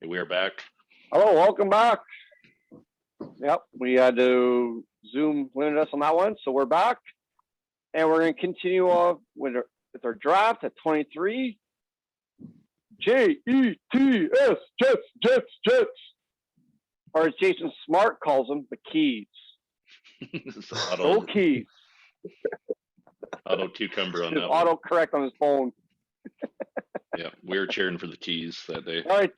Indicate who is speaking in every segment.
Speaker 1: We are back.
Speaker 2: Hello, welcome back. Yep, we had to Zoom limit us on that one, so we're back, and we're going to continue on with our draft at 23. Jets, Jets, or as Jason Smart calls them, the keys.
Speaker 1: Auto
Speaker 2: keys.
Speaker 1: Auto cucumber on
Speaker 2: Just
Speaker 1: that.
Speaker 2: Auto correct on his phone.
Speaker 1: Yeah, we were cheering for the keys that day.
Speaker 2: All right.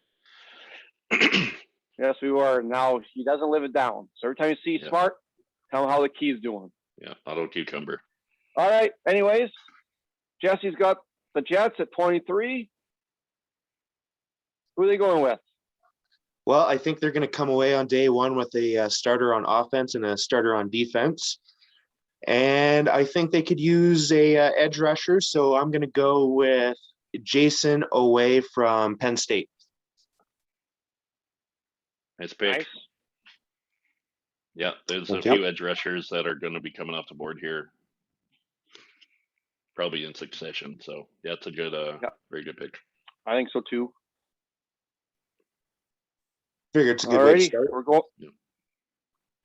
Speaker 2: Yes, we were. Now he doesn't live it down. So every time you see Smart, tell him how the key's doing.
Speaker 1: Yeah, auto cucumber.
Speaker 2: All right. Anyways, Jesse's got the Jets at 23. Who are they going with?
Speaker 3: Well, I think they're going to come away on day one with a starter on offense and a starter on defense. And I think they could use a edge rusher. So I'm going to go with Jason Oweh from Penn State.
Speaker 1: Nice pick.
Speaker 2: Nice.
Speaker 1: Yeah, there's a few edge rushers that are going to be coming off the board here, probably in succession. So yeah, it's a good, very good pick.
Speaker 2: I think so too.
Speaker 3: Figure it's a good way to start.
Speaker 2: We're going.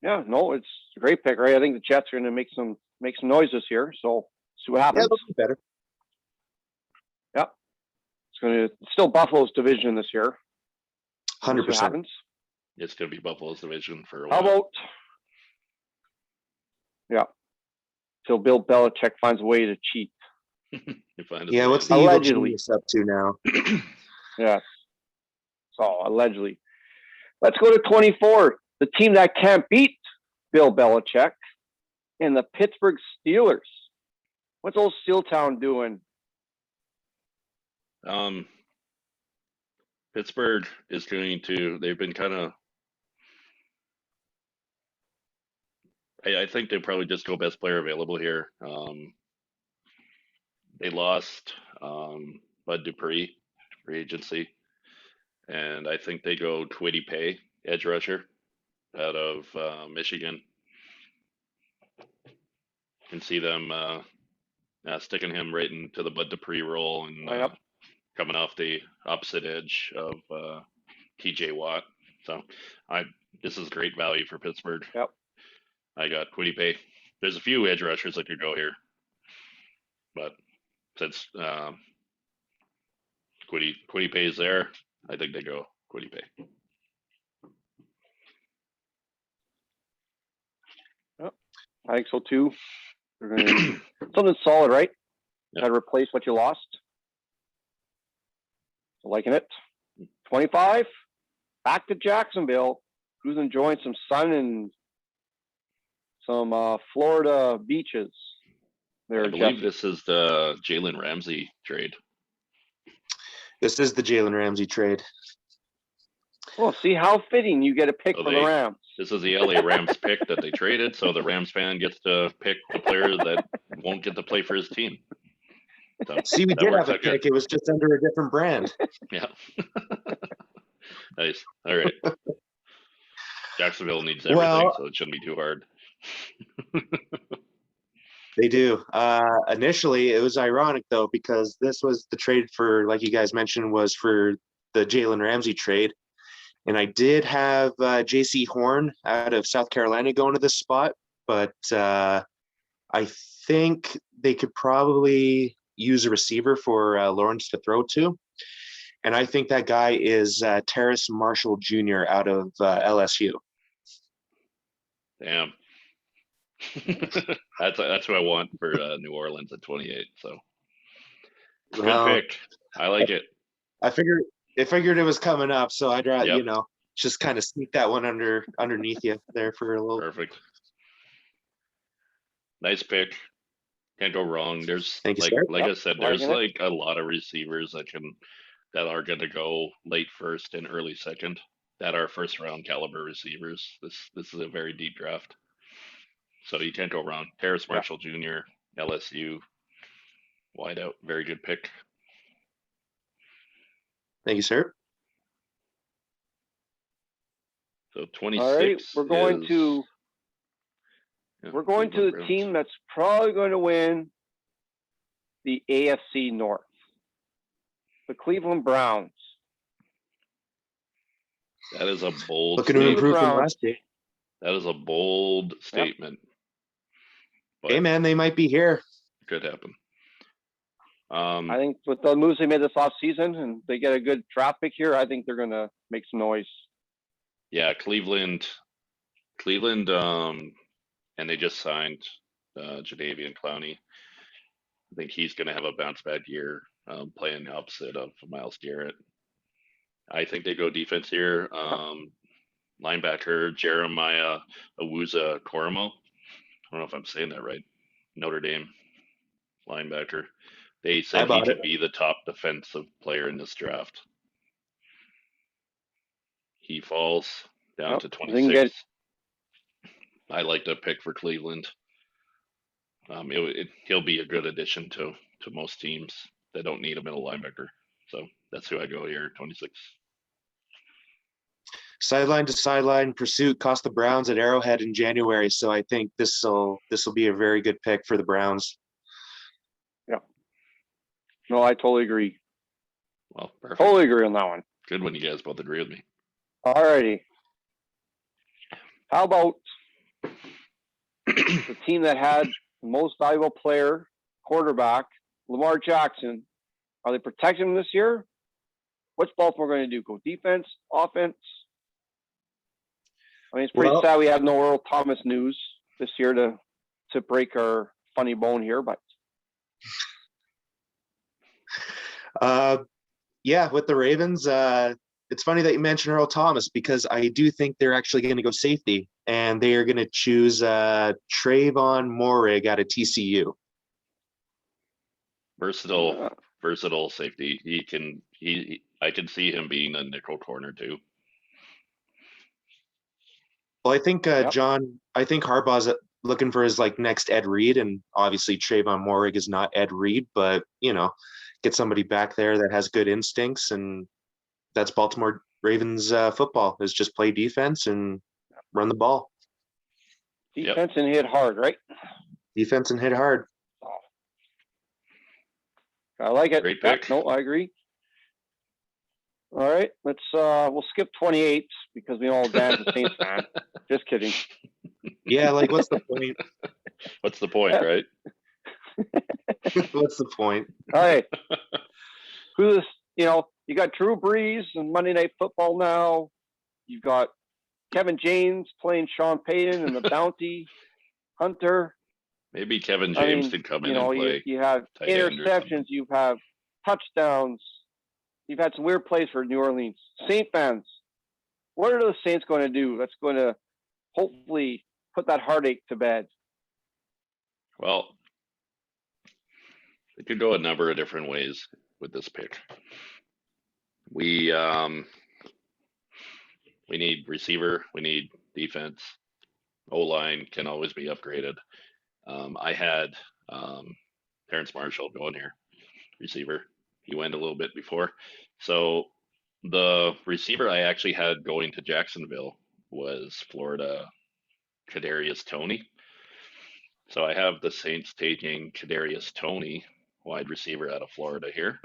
Speaker 2: Yeah, no, it's a great pick, right? I think the Jets are going to make some noise this year. So see what happens.
Speaker 3: Yeah, they'll be better.
Speaker 2: Yep. It's still Buffalo's division this year.
Speaker 3: 100%.
Speaker 1: It's going to be Buffalo's division for a while.
Speaker 2: How about? Yeah. Till Bill Belichick finds a way to cheat.
Speaker 3: Yeah, what's the evil genius up to now?
Speaker 2: Yeah. So allegedly. Let's go to 24. The team that can't beat Bill Belichick and the Pittsburgh Steelers. What's old Steeltown doing?
Speaker 1: Pittsburgh is going to, they've been kind of, I think they probably just go best player available here. They lost Bud Dupree, free agency, and I think they go Kwity Paye, edge rusher, out of Michigan. Can see them sticking him right into the Bud Dupree role and coming off the opposite edge of TJ Watt. So this is great value for Pittsburgh.
Speaker 2: Yep.
Speaker 1: I got Kwity Paye. There's a few edge rushers that could go here, but since Kwity Paye is there, I think they go Kwity Paye.
Speaker 2: Yep. I think so too. They're going something solid, right?
Speaker 1: Yep.
Speaker 2: Got to replace what you lost. Liking it. 25. Back to Jacksonville. Who's enjoying some sun and some Florida beaches?
Speaker 1: I believe this is the Jalen Ramsey trade.
Speaker 3: This is the Jalen Ramsey trade.
Speaker 2: Well, see how fitting you get a pick for the Rams.
Speaker 1: This is the LA Rams pick that they traded, so the Rams fan gets to pick the player that won't get to play for his team. So
Speaker 3: see, we did have a pick. It was just under a different brand.
Speaker 1: Yeah. Nice. All right. Jacksonville needs everything, so it shouldn't be too hard.
Speaker 3: They do. Initially, it was ironic, though, because this was the trade for, like you guys mentioned, was for the Jalen Ramsey trade. And I did have J.C. Horn out of South Carolina going to this spot, but I think they could probably use a receiver for Lawrence to throw to. And I think that guy is Terrace Marshall Jr. out of LSU.
Speaker 1: Damn. That's what I want for New Orleans at 28. So good pick. I like it.
Speaker 3: I figured it was coming up, so I'd rather just kind of sneak that one underneath you there for a little.
Speaker 1: Perfect. Nice pick. Can't go wrong. There's
Speaker 3: I
Speaker 1: said, there's like a lot of receivers that are going to go late first and early second that are first round caliber receivers. This is a very deep draft. So you can't go wrong. Terrace Marshall Jr., LSU, wide out. Very good pick.
Speaker 3: Thank you, sir.
Speaker 1: So 26.
Speaker 2: All right, we're going to the team that's probably going to win the AFC North, the Cleveland Browns.
Speaker 1: That is a bold
Speaker 3: Looking to
Speaker 2: Smooth
Speaker 1: statement.
Speaker 3: improve from
Speaker 2: round.
Speaker 3: last year.
Speaker 1: That is a bold statement.
Speaker 3: Hey
Speaker 1: But
Speaker 3: man, they might be here.
Speaker 1: could happen.
Speaker 2: I think with the moves they made this off season and they get a good draft pick here, I think they're gonna make some noise.
Speaker 1: Yeah, Cleveland, and they just signed Jadeveon Clowney. I think he's going to have a bounce back year, playing the opposite of Miles Garrett. I think they go defense here. Linebacker Jeremiah Owuza Koromo. I don't know if I'm saying that right. Notre Dame linebacker. They
Speaker 3: How
Speaker 1: said he
Speaker 3: about
Speaker 1: could
Speaker 3: it?
Speaker 1: be the top defensive player in this draft. He falls down
Speaker 2: Yep,
Speaker 1: to
Speaker 2: they can get
Speaker 1: 26. I like to pick for Cleveland. He'll be a good addition to most teams that don't need a middle linebacker. So that's who I go here, 26.
Speaker 3: Sideline to sideline pursuit cost the Browns at Arrowhead in January, so I think this will be a very good pick for the Browns.
Speaker 2: no, I totally agree.
Speaker 1: Well, perfect.
Speaker 2: Totally agree on that one.
Speaker 1: Good when you guys both agree with me.
Speaker 2: Alrighty. How about the team that had the most valuable player, quarterback, Lamar Jackson? Are they protecting him this year? What's Baltimore going to do? Go defense, offense? I mean, it's pretty
Speaker 3: Well-
Speaker 2: sad we have no Earl Thomas news this year to break our funny bone here, but
Speaker 3: Yeah, with the Ravens, it's funny that you mentioned Earl Thomas because I do think they're actually going to go safety and they are going to choose Trayvon Moehrig out of TCU.
Speaker 1: Versatile safety. I can see him being a nickel corner too.
Speaker 3: Well, I think
Speaker 2: Yep.
Speaker 3: John. I think Harbaugh's looking for his next Ed Reed, and obviously Trayvon Moehrig is not Ed Reed, but get somebody back there that has good instincts, and that's Baltimore Ravens football is just play defense and run the ball.
Speaker 2: defense and hit hard, right?
Speaker 3: Defense and hit hard.
Speaker 2: I like it.
Speaker 1: Great
Speaker 2: Yeah,
Speaker 1: pick.
Speaker 2: no, I agree. All right, we'll skip 28 because we all Dan's a Saints fan. Just kidding.
Speaker 3: Yeah, what's the point?
Speaker 1: What's the point, right?
Speaker 3: What's the point?
Speaker 2: All right. Who's you got Drew Brees and Monday Night Football now. You've got Kevin James playing Sean Payton and the Bounty Hunter.
Speaker 1: Maybe Kevin James can come in and play.
Speaker 2: You have
Speaker 1: tight end or something.
Speaker 2: interceptions, you have touchdowns. You've had some weird plays for New Orleans. Saint fans, what are the Saints going to do that's going to hopefully put that heartache to bed?
Speaker 1: Well, it could go a number of different ways with this pick. We need receiver, we need defense. O-line can always be upgraded. I had Terrence Marshall going here, receiver. He went a little bit before. So the receiver I actually had going to Jacksonville was Florida Kadarius Toney. So I have the Saints taking Kadarius Toney, wide receiver out of Florida here,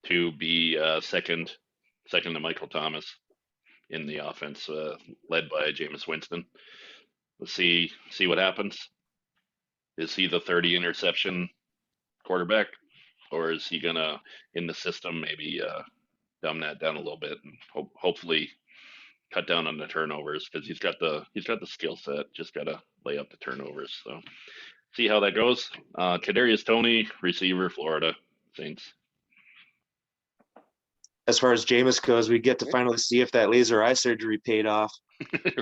Speaker 1: to be second to Michael Thomas in the offense, led by Jameis Winston. Let's see what happens. Is he the 30 interception quarterback, or is he gonna in the system maybe dumb that down a little bit and hopefully cut down on the turnovers because he's got the skill set. Just gotta lay up the turnovers. So see how that goes. Kadarius Toney, receiver, Florida Saints.
Speaker 3: As far as Jameis goes, we get to finally see if that laser eye surgery paid off.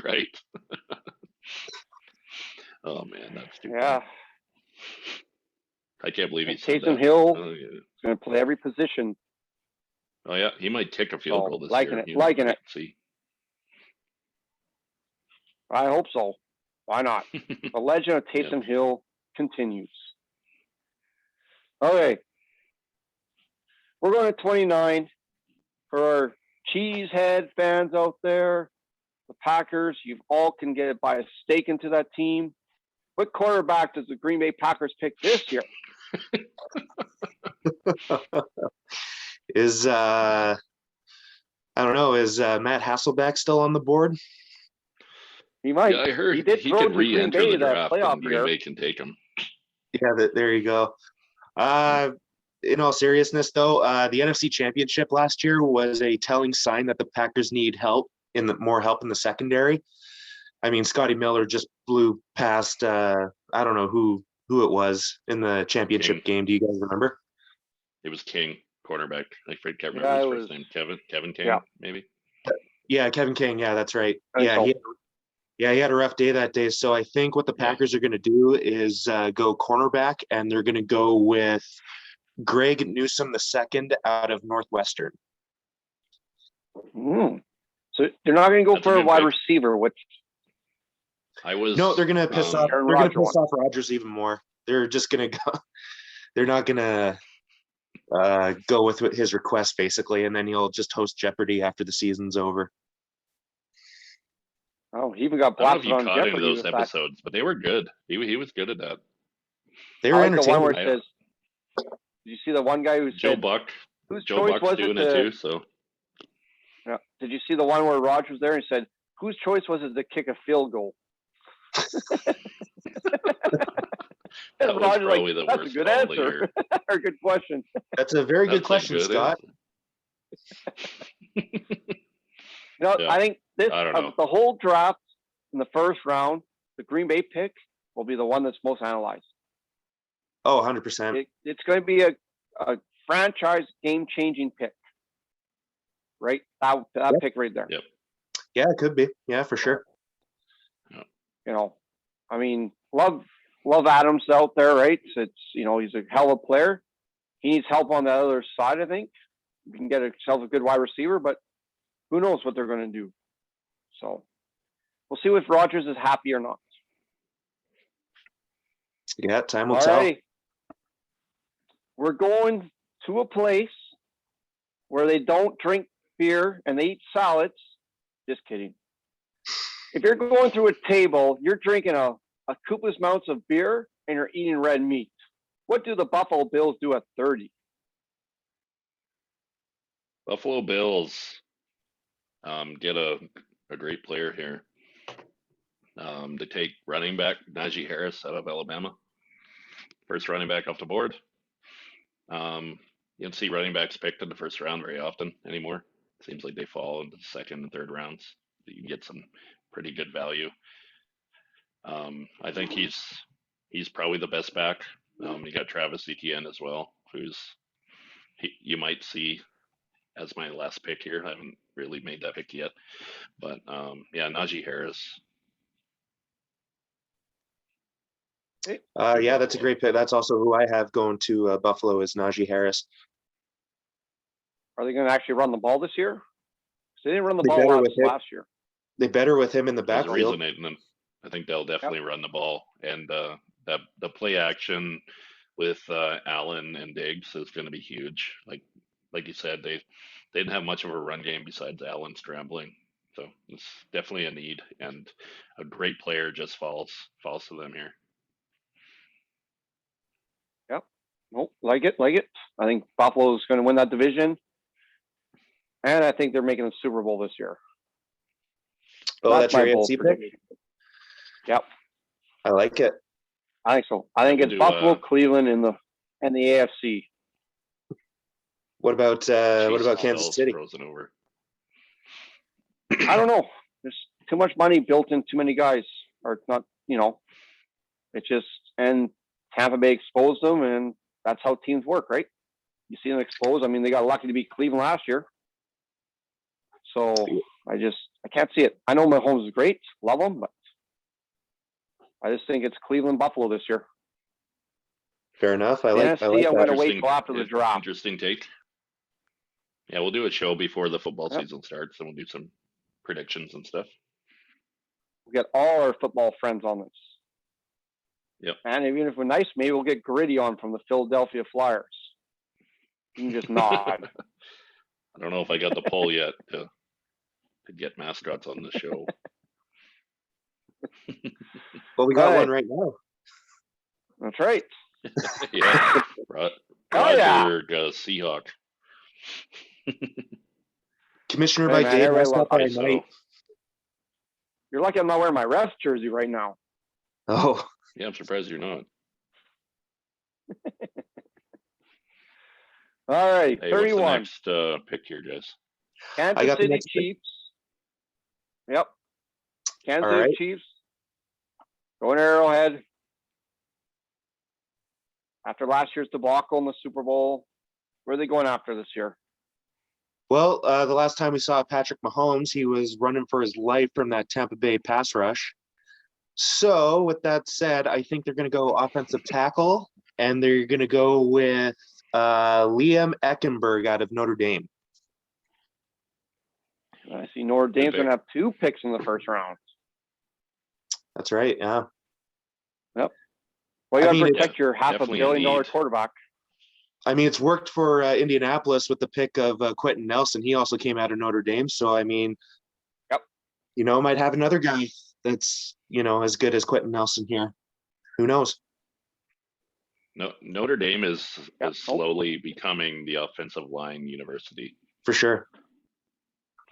Speaker 1: Right. Oh man, that's too
Speaker 2: Yeah.
Speaker 1: funny. I can't believe he said
Speaker 2: Taysom
Speaker 1: that.
Speaker 2: Hill
Speaker 1: Oh yeah.
Speaker 2: is going to play every position.
Speaker 1: Oh yeah, he might kick a field
Speaker 2: Oh,
Speaker 1: goal this
Speaker 2: liking
Speaker 1: year.
Speaker 2: it,
Speaker 1: You know,
Speaker 2: liking it.
Speaker 1: See.
Speaker 2: I hope so. Why not? The legend of Taysom Hill continues. Okay. We're going to 29 for our cheesehead fans out there. The Packers, you all can get buy a stake into that team. What quarterback does the Green Bay Packers pick this year?
Speaker 3: Is I don't know. Is Matt Hasselbeck still on the board?
Speaker 2: He might.
Speaker 1: Yeah, I heard
Speaker 2: He did
Speaker 1: he
Speaker 2: throw
Speaker 1: could
Speaker 2: to Green
Speaker 1: re-enter
Speaker 2: Bay
Speaker 1: the
Speaker 2: that
Speaker 1: draft
Speaker 2: playoff
Speaker 1: and Green
Speaker 2: year.
Speaker 1: Bay can take him.
Speaker 3: Yeah, there you go. In all seriousness, though, the NFC Championship last year was a telling sign that the Packers need more help in the secondary. I mean, Scotty Miller just blew past. I don't know who it was in the championship game. Do you guys remember?
Speaker 1: It was King, cornerback. I can't remember
Speaker 2: Yeah,
Speaker 1: his
Speaker 2: it
Speaker 1: first
Speaker 2: was-
Speaker 1: name. Kevin King,
Speaker 2: Yeah.
Speaker 1: maybe.
Speaker 3: Yeah, Kevin King. Yeah, that's right.
Speaker 2: I think so.
Speaker 3: He had a rough day that day. So I think what the
Speaker 1: Yeah.
Speaker 3: Packers are going to do is go cornerback, and they're going to go with Greg Newsome II out of Northwestern.
Speaker 2: So they're not going to go
Speaker 1: That's a
Speaker 2: for a
Speaker 1: good
Speaker 2: wide
Speaker 1: pick.
Speaker 2: receiver, which
Speaker 3: No, they're going to piss off.
Speaker 2: Aaron
Speaker 3: They're going to
Speaker 2: Rodgers
Speaker 3: piss off Rodgers even more. They're just going to go. They're not going to go with his request basically, and then he'll just host Jeopardy after the season's over.
Speaker 2: he even got
Speaker 1: I don't
Speaker 2: blasted
Speaker 1: know
Speaker 2: on
Speaker 1: if you caught any of
Speaker 2: Jeopardy.
Speaker 1: those
Speaker 2: with that.
Speaker 1: episodes, but they were good. He was good at that.
Speaker 3: They
Speaker 2: I
Speaker 3: were
Speaker 2: like the one
Speaker 3: entertaining.
Speaker 2: where it says, "Did you see the one guy who
Speaker 1: Joe
Speaker 2: said
Speaker 1: Buck.
Speaker 2: whose
Speaker 1: Joe
Speaker 2: choice
Speaker 1: Buck's
Speaker 2: was
Speaker 1: doing
Speaker 2: it
Speaker 1: it
Speaker 2: to?"
Speaker 1: too. So
Speaker 2: Yeah. Did you see the one where Rodgers was there and said, "Whose choice was it to kick a field goal?"
Speaker 1: that
Speaker 2: And
Speaker 1: was
Speaker 2: Rodgers
Speaker 1: probably the
Speaker 2: "That's a
Speaker 1: worst
Speaker 2: good
Speaker 1: call of the
Speaker 2: answer
Speaker 1: year.
Speaker 2: or good question.
Speaker 3: That's a very good
Speaker 1: That's a
Speaker 3: question, Scott.
Speaker 1: Yeah.
Speaker 2: I think this
Speaker 1: I don't know.
Speaker 2: the whole draft in the first round, the Green Bay pick will be the one that's most analyzed.
Speaker 3: Oh, 100%.
Speaker 2: It's going to be a franchise game-changing pick, right? That pick right there.
Speaker 1: Yep.
Speaker 3: Yeah, it could be. Yeah, for sure.
Speaker 2: I mean, love Adams out there, right? It's he's a hell of a player. He needs help on the other side, I think. You can get himself a good wide receiver, but who knows what they're going to do. So we'll see if Rodgers is happy or not.
Speaker 3: Yeah, time will
Speaker 2: All
Speaker 3: tell.
Speaker 2: right. We're going to a place where they don't drink beer and they eat salads. Just kidding. If you're going through a table, you're drinking a copious amounts of beer and you're eating red meat. What do the Buffalo Bills do at 30?
Speaker 1: Buffalo Bills get a great player here. They take running back Najee Harris out of Alabama. First running back off the board. You don't see running backs picked in the first round very often anymore. Seems like they fall into the second and third rounds. You can get some pretty good value. I think he's probably the best back. You got Travis Etienne as well, you might see as my last pick here. I haven't really made that pick yet, but yeah, Najee Harris.
Speaker 3: Yeah, that's a great pick. That's also who I have going to Buffalo is Najee Harris.
Speaker 2: Are they going to actually run the ball this year? They didn't run the
Speaker 3: They
Speaker 2: ball
Speaker 3: better with it.
Speaker 2: last year.
Speaker 3: They better with him in the
Speaker 1: There's a
Speaker 3: backfield.
Speaker 1: reason I think they'll definitely run the ball, and the play action with Allen and Diggs is going to be huge. Like you said, they didn't have much of a run game besides Allen scrambling, so it's definitely a need, and a great player just falls to them here.
Speaker 2: Yep. Nope. Like it. I think Buffalo's going to win that division, and I think they're making the Super Bowl this year.
Speaker 3: Oh, that's your
Speaker 2: bold
Speaker 3: AFC pick?
Speaker 2: prediction. Yep.
Speaker 3: I like it.
Speaker 2: I think so. I think
Speaker 1: We'll
Speaker 2: it's
Speaker 1: do,
Speaker 2: Buffalo, Cleveland, and the AFC.
Speaker 3: What about
Speaker 1: Jesus,
Speaker 3: Kansas
Speaker 1: Bell's
Speaker 3: City?
Speaker 1: frozen over.
Speaker 2: I don't know. There's too much money built in too many guys, or not. It's just, and Tampa Bay exposed them, and that's how teams work, right? You see them exposed. I mean, they got lucky to beat Cleveland last year. So I can't see it. I know Mahomes is great, love him, but I just think it's Cleveland Buffalo this year.
Speaker 3: Fair enough. I
Speaker 2: The
Speaker 3: like
Speaker 2: NFC, I'm going to
Speaker 3: that.
Speaker 2: wait till after the draft.
Speaker 1: Interesting take. Yeah, we'll do a show before the football
Speaker 2: Yep.
Speaker 1: season starts, and we'll do some predictions and stuff.
Speaker 2: We'll get all our football friends on this.
Speaker 1: Yep.
Speaker 2: And even if we're nice, maybe we'll get Gritty on from the Philadelphia Flyers. You can just nod.
Speaker 1: I don't know if I got the poll yet to get mascots on the show.
Speaker 3: Well, we got
Speaker 2: Right.
Speaker 3: one right now.
Speaker 2: That's right.
Speaker 1: Yeah,
Speaker 2: Oh, yeah.
Speaker 1: Roger Seahawk.
Speaker 3: Commissioner
Speaker 2: Hey,
Speaker 3: by
Speaker 2: man,
Speaker 3: day,
Speaker 2: everybody
Speaker 3: messed
Speaker 2: loves
Speaker 3: up by
Speaker 1: ISO.
Speaker 3: night.
Speaker 2: You're lucky I'm not wearing my refs jersey right now.
Speaker 3: Oh,
Speaker 1: Yeah, I'm surprised you're not.
Speaker 2: All right,
Speaker 1: Hey, what's the
Speaker 2: 31.
Speaker 1: next pick here, guys?
Speaker 3: I
Speaker 2: Kansas
Speaker 3: got the
Speaker 2: City
Speaker 3: next pick.
Speaker 2: Chiefs. Yep. Kansas
Speaker 3: All
Speaker 2: City
Speaker 3: right.
Speaker 2: Chiefs. Going Arrowhead. After last year's debacle in the Super Bowl, where are they going after this year?
Speaker 3: Well, the last time we saw Patrick Mahomes, he was running for his life from that Tampa Bay pass rush. So, with that said, I think they're going to go offensive tackle, and they're going to go with Liam Eckenberg out of Notre Dame.
Speaker 2: I see Notre Dame's
Speaker 1: pick.
Speaker 2: going to have 2 picks in the first round.
Speaker 3: That's right. Yeah.
Speaker 2: Well, you
Speaker 3: I
Speaker 2: got to
Speaker 3: mean,
Speaker 2: protect your half a
Speaker 1: definitely a
Speaker 2: billion dollar
Speaker 1: need.
Speaker 2: quarterback.
Speaker 3: I mean, it's worked for Indianapolis with the pick of Quentin Nelson. He also came out of Notre Dame. So, I mean,
Speaker 2: Yep.
Speaker 3: Might have another guy that's, as good as Quentin Nelson here. Who knows?
Speaker 1: No, Notre Dame is
Speaker 2: Yeah.
Speaker 1: slowly becoming the offensive line university.
Speaker 3: For sure.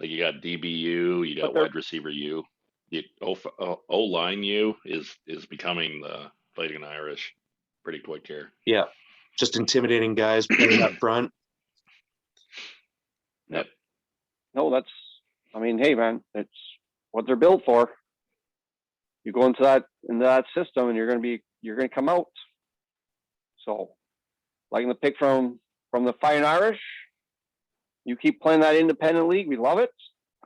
Speaker 1: Like you got DBU, you got
Speaker 2: But they're-
Speaker 1: wide receiver U. The O line U is becoming the Fighting Irish pretty quick here.
Speaker 3: Yeah. Just intimidating guys playing up front.
Speaker 1: Yep.
Speaker 2: No, hey, man, it's what they're built for. You go into that system, and you're going to come out. So, liking the pick from the Fighting Irish. You keep playing that independent league. We love it.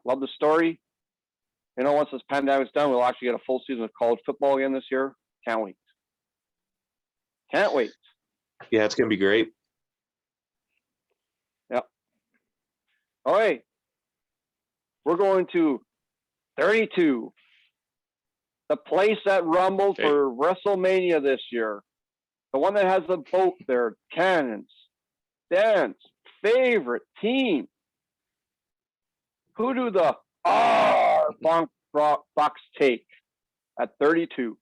Speaker 2: Love the story. Once this pandemic's done, we'll actually get a full season of college football again this year. Can't wait. Can't wait.
Speaker 3: Yeah, it's going to be great.
Speaker 2: All right. We're going to 32. The place that rumbled
Speaker 1: Okay.
Speaker 2: for WrestleMania this year. The one that has the boat there. Cannons. Dan's favorite team. Who do the Bucks take at 32?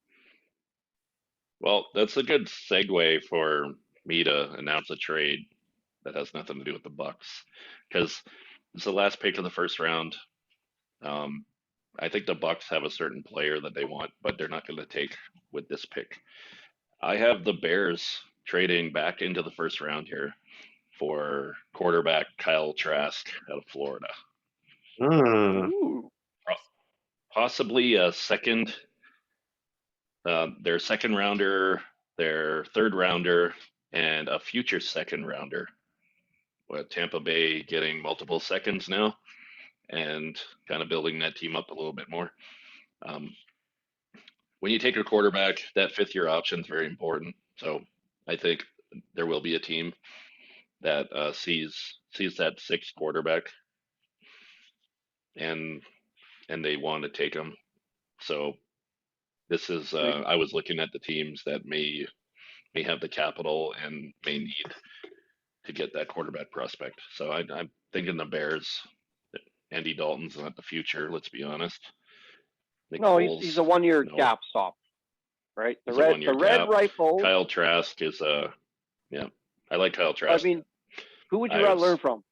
Speaker 1: Well, that's a good segue for me to announce a trade that has nothing to do with the Bucks, because it's the last pick of the first round. I think the Bucks have a certain player that they want, but they're not going to take with this pick. I have the Bears trading back into the first round here for quarterback Kyle Trask out of Florida.
Speaker 2: Ooh.
Speaker 1: Possibly a second, their second rounder, their third rounder, and a future second rounder. With Tampa Bay getting multiple seconds now and kind of building that team up a little bit more. When you take a quarterback, that 5th-year option is very important. So I think there will be a team that sees that 6th quarterback and they want to take him. So this is I was looking at the teams that may have the capital and may need to get that quarterback prospect. So I'm thinking the Bears. Andy Dalton's not the future. Let's be honest. Nick
Speaker 2: No,
Speaker 1: Foles,
Speaker 2: he's a 1-year
Speaker 1: no.
Speaker 2: gap stop, right? The
Speaker 1: He's a
Speaker 2: red
Speaker 1: 1-year gap.
Speaker 2: rifle.
Speaker 1: Kyle Trask is yeah. I like Kyle Trask.
Speaker 2: I mean, who would you rather learn from?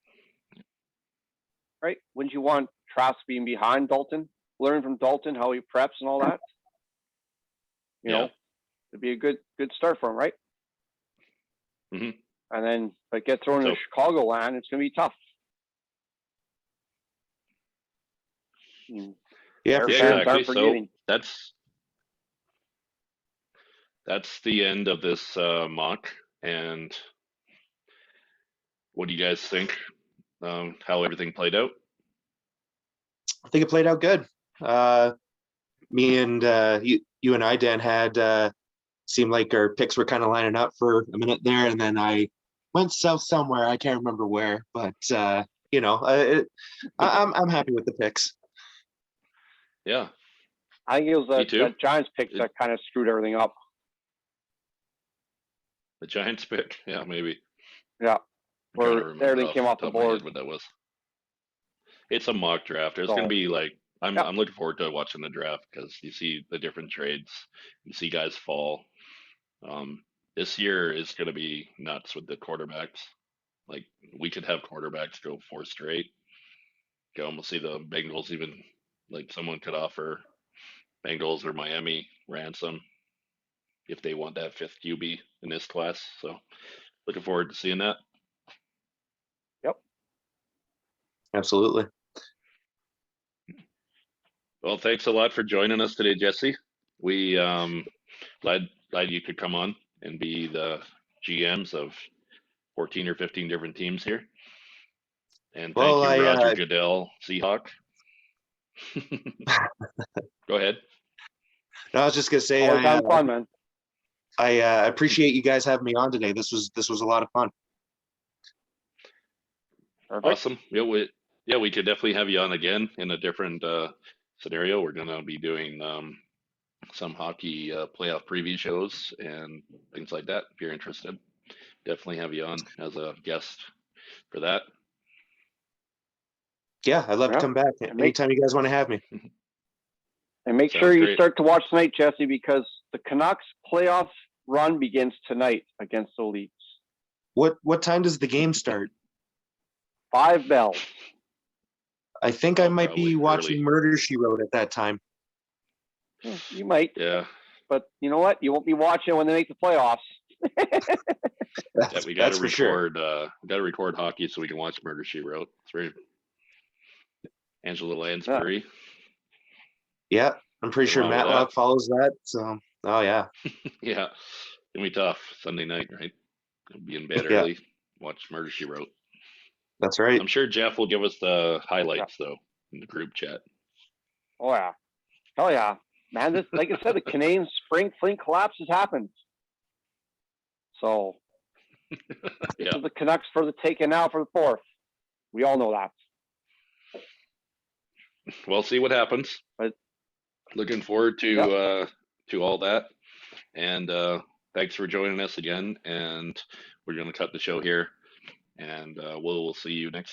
Speaker 2: Right? Wouldn't you want Trask being behind Dalton? Learn from Dalton how he preps and all that? You know, it'd be a good start for him, right?
Speaker 1: Mm-hmm.
Speaker 2: And then, but get thrown into Chicagoland, it's going to be tough.
Speaker 3: Yeah, for sure.
Speaker 1: Exactly. So that's the end of this mock. And what do you guys think? How everything played out?
Speaker 3: I think it played out good. Me and you and I, Dan, had seemed like our picks were kind of lining up for a minute there, and then I went south somewhere. I can't remember where, but I'm happy with the picks.
Speaker 1: Yeah,
Speaker 2: I think it was that Giants pick that kind of screwed everything up.
Speaker 1: The Giants pick, yeah, maybe.
Speaker 2: Yeah, where everything came off the board.
Speaker 1: What that was. It's a mock draft. It's gonna be like I'm looking forward to watching the draft because you see the different trades, you see guys fall. This year is gonna be nuts with the quarterbacks. Like we could have quarterbacks go 4 straight. go and we'll see the Bengals even, like someone could offer Bengals or Miami ransom if they want that fifth QB in this class. So looking forward to seeing that.
Speaker 3: Absolutely.
Speaker 1: Well, thanks a lot for joining us today, Jesse. We glad you could come on and be the GMs of 14 or 15 different teams here. And thank
Speaker 3: Well,
Speaker 1: you,
Speaker 3: I
Speaker 1: Roger Goodell, Seahawk. Go ahead.
Speaker 3: I was just gonna say
Speaker 2: Always having fun, man.
Speaker 3: I appreciate you guys having me on today. This was a lot of fun.
Speaker 2: Perfect.
Speaker 1: Awesome. We could definitely have you on again in a different scenario. We're gonna be doing some hockey playoff preview shows and things like that. If you're interested, definitely have you on as a guest for that.
Speaker 3: Yeah, I'd love to
Speaker 2: Yeah.
Speaker 3: come back anytime you guys want to have me.
Speaker 2: And make
Speaker 1: Sounds
Speaker 2: sure you
Speaker 1: great.
Speaker 2: start to watch tonight, Jesse, because the Canucks playoff run begins tonight against the Leafs.
Speaker 3: What time does the game start?
Speaker 2: 5 bells.
Speaker 3: I think I might
Speaker 1: Probably
Speaker 3: be watching
Speaker 1: early.
Speaker 3: Murder She Wrote at that time.
Speaker 2: You might,
Speaker 1: Yeah,
Speaker 2: but you know what? You won't be watching when they make the playoffs.
Speaker 3: That's,
Speaker 1: we got
Speaker 3: that's
Speaker 1: to
Speaker 3: for sure.
Speaker 1: record. We got to record hockey so we can watch Murder She Wrote. It's very Angela Lansbury.
Speaker 3: Yeah, I'm pretty sure
Speaker 1: Wrong with
Speaker 3: Matlock
Speaker 1: that.
Speaker 3: follows that. So, oh yeah,
Speaker 1: Yeah, gonna be tough Sunday night, right? Be in bed
Speaker 3: Yeah.
Speaker 1: early. Watch Murder She Wrote.
Speaker 3: that's right.
Speaker 1: I'm sure Jeff will give us the highlights though in the group chat.
Speaker 2: Oh yeah. Hell yeah. Man, this, like I said, the Canadian spring fling collapse has happened. So
Speaker 1: Yeah,
Speaker 2: the Canucks for the taking now for the 4th. We all know that.
Speaker 1: we'll see what happens.
Speaker 2: But-
Speaker 1: Looking forward to
Speaker 2: Yep.
Speaker 1: To all that. And thanks for joining us again. And we're gonna cut the show here. And we'll see you next time.